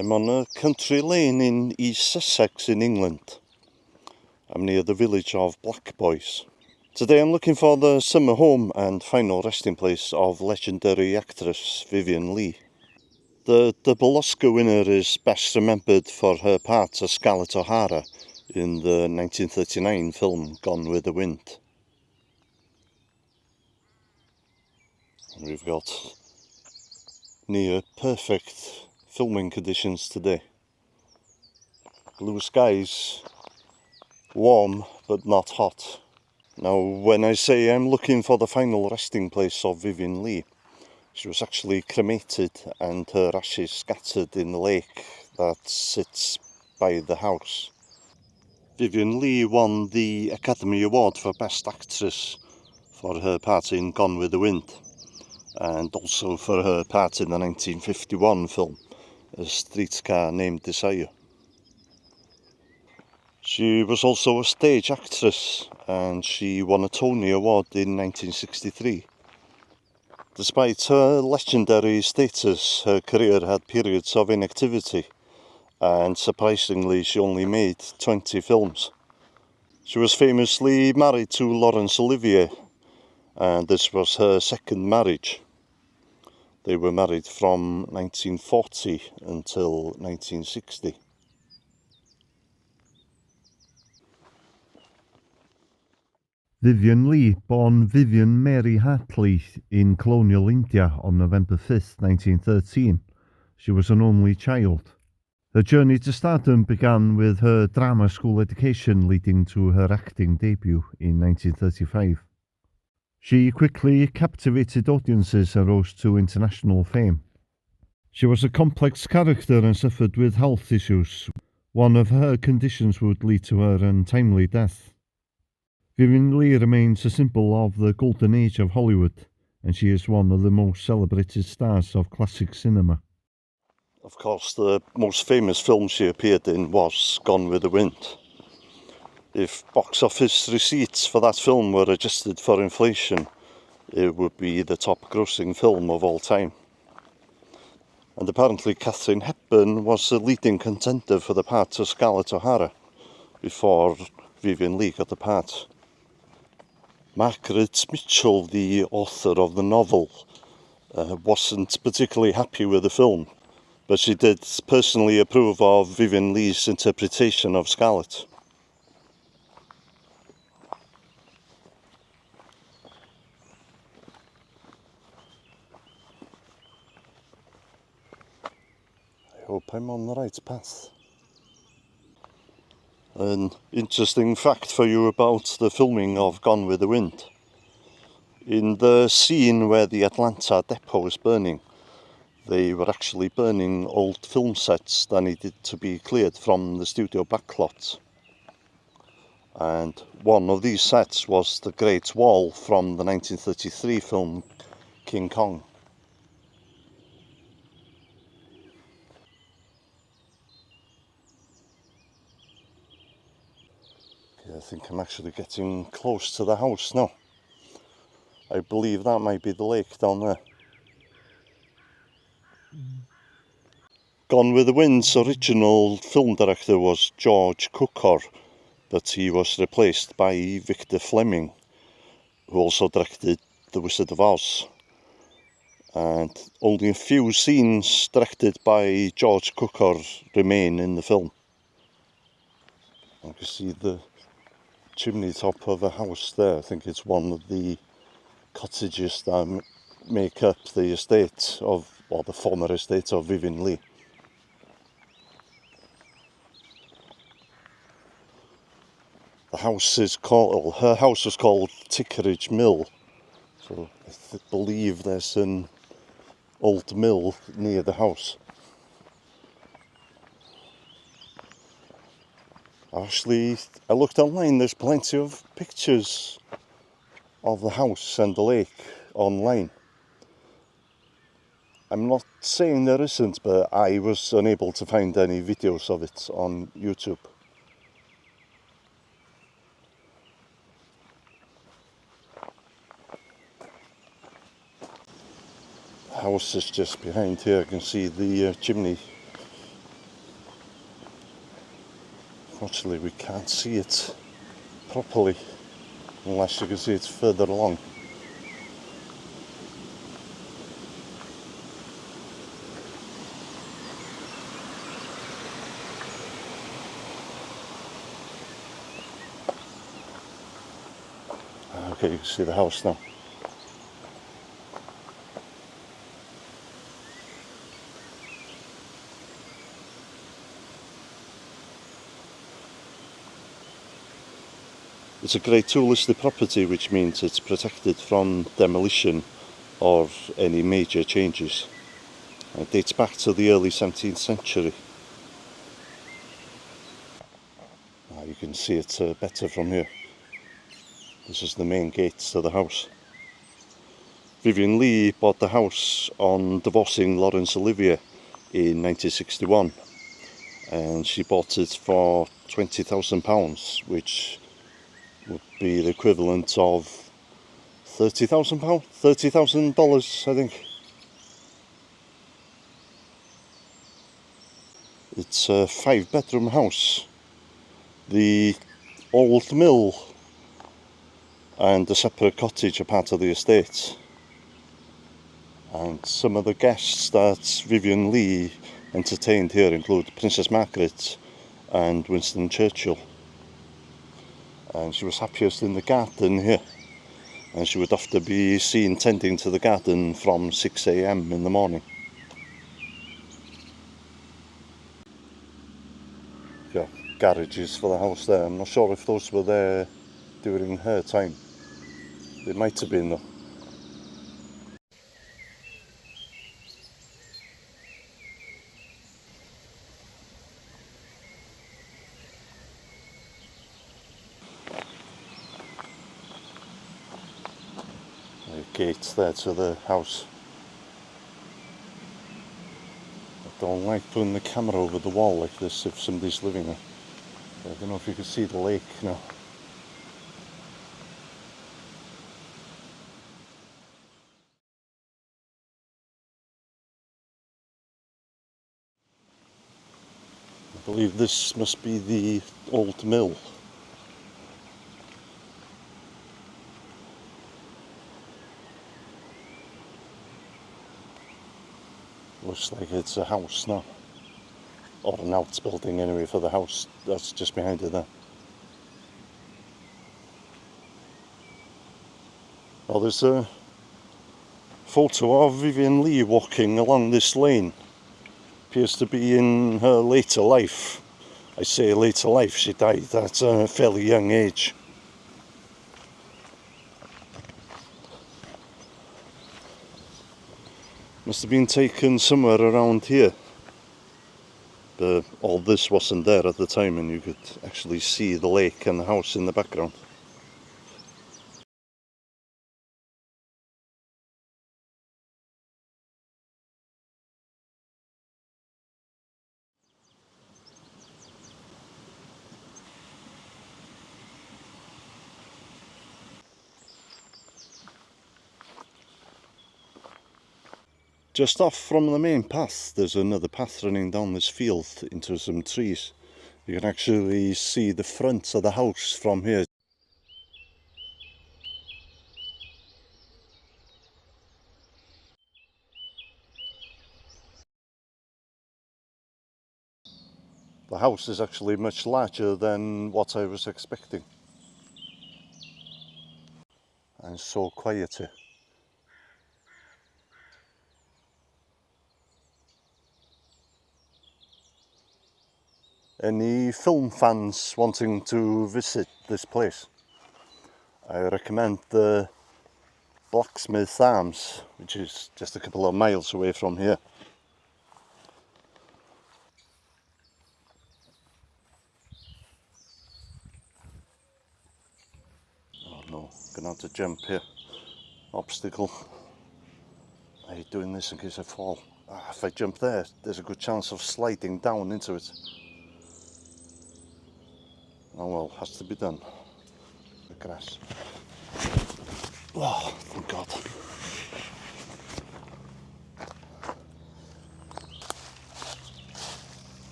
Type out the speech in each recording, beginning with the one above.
I'm on a country lane in East Sussex in England. I'm near the village of Blackboys. Today I'm looking for the summer home and final resting place of legendary actress Vivien Leigh. The double Oscar winner is best remembered for her part as Scarlet O'Hara in the 1939 film Gone with the Wind. And we've got near perfect filming conditions today. Blue skies, warm but not hot. Now when I say I'm looking for the final resting place of Vivien Leigh, she was actually cremated and her ashes scattered in the lake that sits by the house. Vivien Leigh won the Academy Award for Best Actress for her part in Gone with the Wind, and also for her part in the 1951 film A Streetcar Named Desire. She was also a stage actress and she won a Tony Award in 1963. Despite her legendary status, her career had periods of inactivity, and surprisingly she only made 20 films. She was famously married to Laurence Olivier, and this was her second marriage. They were married from 1940 until 1960. Vivien Leigh, born Vivien Mary Hartley in colonial India on November 5th, 1913. She was an only child. Her journey to stardom began with her drama school education, leading to her acting debut in 1935. She quickly captivated audiences and rose to international fame. She was a complex character and suffered with health issues. One of her conditions would lead to her untimely death. Vivien Leigh remains a symbol of the golden age of Hollywood, and she is one of the most celebrated stars of classic cinema. Of course, the most famous film she appeared in was Gone with the Wind. If box office receipts for that film were adjusted for inflation, it would be the top grossing film of all time. And apparently Katharine Hepburn was a leading contender for the part of Scarlet O'Hara before Vivien Leigh got the part. Margaret Mitchell, the author of the novel, wasn't particularly happy with the film, but she did personally approve of Vivien Leigh's interpretation of Scarlet. I hope I'm on the right path. An interesting fact for you about the filming of Gone with the Wind. In the scene where the Atlanta depot is burning, they were actually burning old film sets that needed to be cleared from the studio backlot. And one of these sets was the Great Wall from the 1933 film King Kong. Okay, I think I'm actually getting close to the house now. I believe that might be the lake down there. Gone with the Wind's original film director was George Cukor, but he was replaced by Victor Fleming, who also directed The Wizard of Oz. And only a few scenes directed by George Cukor remain in the film. You can see the chimney top of a house there. I think it's one of the cottages that make up the estate of, or the former estate of Vivien Leigh. The house is called, her house was called Tickerage Mill, so I believe there's an old mill near the house. I looked online, there's plenty of pictures of the house and the lake online. I'm not saying there isn't, but I was unable to find any videos of it on YouTube. The house is just behind here. I can see the chimney unfortunately we can't see it properly unless you can see it further along. Okay, you can see the house now. It's a Grade 2 listed property, which means it's protected from demolition or any major changes. It dates back to the early 17th century. You can see it better from here. This is the main gate to the house. Vivien Leigh bought the house on divorcing Laurence Olivier in 1961, and she bought it for £20,000, which would be the equivalent of $30,000, I think. It's a 5-bedroom house. The old mill and a separate cottage are part of the estate. And some of the guests that Vivien Leigh entertained here include Princess Margaret and Winston Churchill. And she was happiest in the garden here, and she would often be seen tending to the garden from 6 AM in the morning. Yeah, garages for the house there. I'm not sure if those were there during her time. They might have been though. Gates there to the house. I don't like putting the camera over the wall like this if somebody's living there. I don't know if you can see the lake now. I believe this must be the old mill. Looks like it's a house now, or an outbuilding anyway for the house that's just behind it there. Well, there's a photo of Vivien Leigh walking along this lane. Appears to be in her later life. I say later life, she died at a fairly young age. Must have been taken somewhere around here. But all this wasn't there at the time, and you could actually see the lake and the house in the background. Just off from the main path, there's another path running down this field into some trees. You can actually see the front of the house from here. The house is actually much larger than what I was expecting. And so quiet here. Any film fans wanting to visit this place, I recommend the Blacksmith Arms, which is just a couple of miles away from here. Oh no, gonna have to jump here. Obstacle. I hate doing this in case I fall. If I jump there, there's a good chance of sliding down into it. Oh well, has to be done. The grass. Oh, thank God.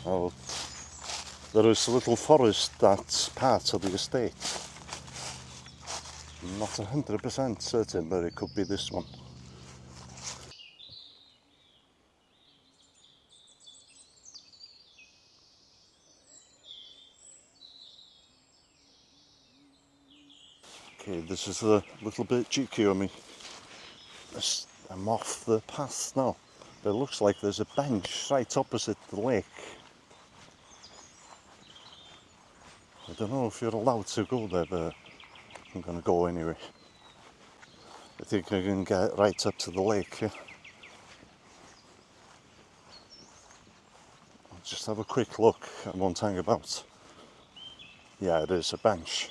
Oh, there is a little forest that's part of the estate. I'm not 100% certain, but it could be this one. Okay, this is a little bit cheeky of me. I'm off the path now. But it looks like there's a bench right opposite the lake. I don't know if you're allowed to go there, but I'm gonna go anyway. I think I can get right up to the lake, yeah. I'll just have a quick look. I won't hang about. Yeah, it is a bench.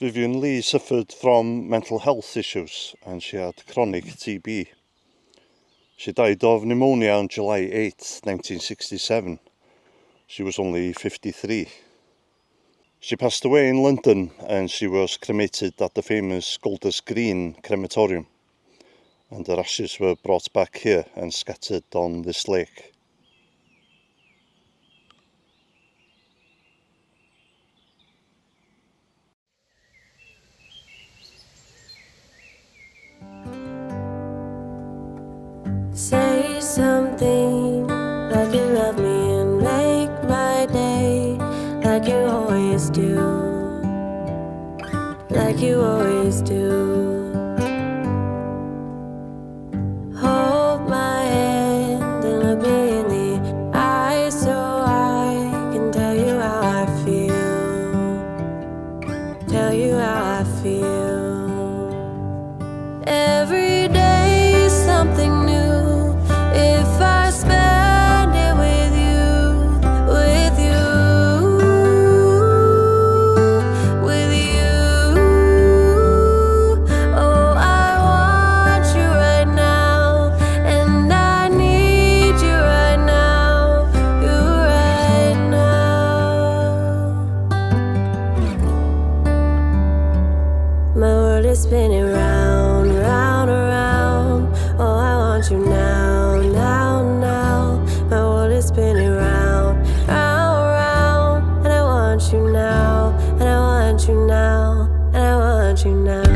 Vivien Leigh suffered from mental health issues and she had chronic TB. She died of pneumonia on July 8, 1967. She was only 53. She passed away in London and she was cremated at the famous Golders Green crematorium. And her ashes were brought back here and scattered on this lake. Say something like you love me and make my day, like you always do, like you always do. Hold my hand and look me in the eye so I can tell you how I feel, tell you how I feel. Every day something new. If I spend it with you, with you, with you. Oh, I want you right now, and I need you right now, you right now. My world is spinning round, round, around. Oh, I want you now. My world is spinning round, round, round. And I want you now, and I want you now, and I want you now.